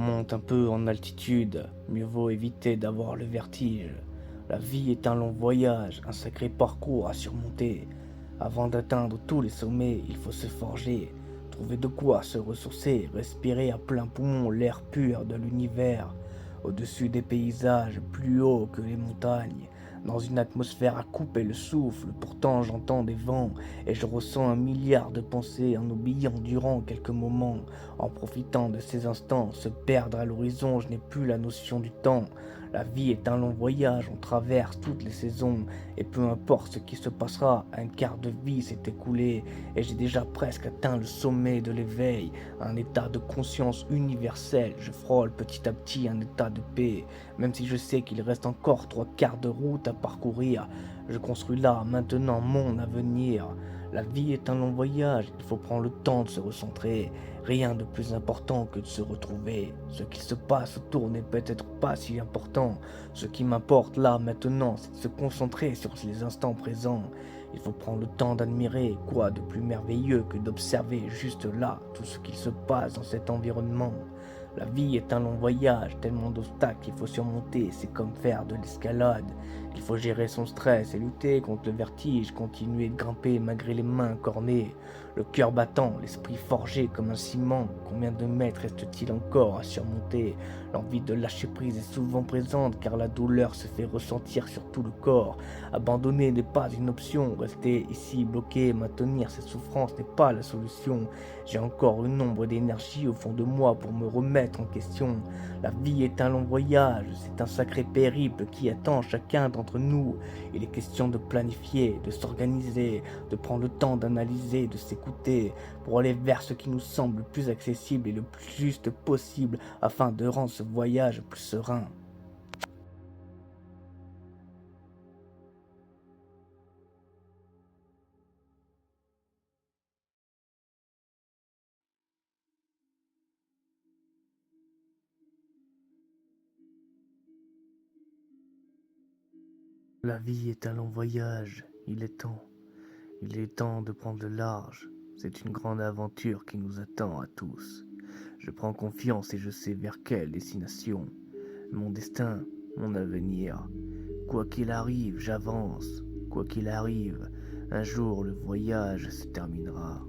monte un peu en altitude, mieux vaut éviter d'avoir le vertige. La vie est un long voyage, un sacré parcours à surmonter. Avant d'atteindre tous les sommets, il faut se forger, trouver de quoi se ressourcer, respirer à plein poumon l'air pur de l'univers, au-dessus des paysages, plus haut que les montagnes, dans une atmosphère à couper le souffle. Pourtant j'entends des vents et je ressens un milliard de pensées en oubliant durant quelques moments. En profitant de ces instants, se perdre à l'horizon, je n'ai plus la notion du temps. La vie est un long voyage, on traverse toutes les saisons, et peu importe ce qui se passera, un quart de vie s'est écoulé, et j'ai déjà presque atteint le sommet de l'éveil, un état de conscience universel. Je frôle petit à petit un état de paix, même si je sais qu'il reste encore 3/4 de route à parcourir. Je construis là, maintenant, mon avenir. La vie est un long voyage, il faut prendre le temps de se recentrer. Rien de plus important que de se retrouver. Ce qu'il se passe autour n'est peut-être pas si important. Ce qui m'importe là, maintenant, c'est de se concentrer sur les instants présents. Il faut prendre le temps d'admirer, quoi de plus merveilleux que d'observer juste là tout ce qu'il se passe dans cet environnement. La vie est un long voyage, tellement d'obstacles qu'il faut surmonter, c'est comme faire de l'escalade. Il faut gérer son stress et lutter contre le vertige, continuer de grimper malgré les mains cornées, le cœur battant, l'esprit forgé comme un ciment. Combien de mètres reste-t-il encore à surmonter? L'envie de lâcher prise est souvent présente car la douleur se fait ressentir sur tout le corps. Abandonner n'est pas une option, rester ici bloqué, maintenir cette souffrance n'est pas la solution. J'ai encore une ombre d'énergie au fond de moi pour me remettre en question. La vie est un long voyage, c'est un sacré périple qui attend chacun d'entre nous. Il est question de planifier, de s'organiser, de prendre le temps d'analyser, de s'écouter, pour aller vers ce qui nous semble le plus accessible et le plus juste possible afin de rendre ce voyage plus serein. La vie est un long voyage, il est temps. Il est temps de prendre le large. C'est une grande aventure qui nous attend à tous. Je prends confiance et je sais vers quelle destination. Mon destin, mon avenir. Quoi qu'il arrive, j'avance. Quoi qu'il arrive, un jour le voyage se terminera.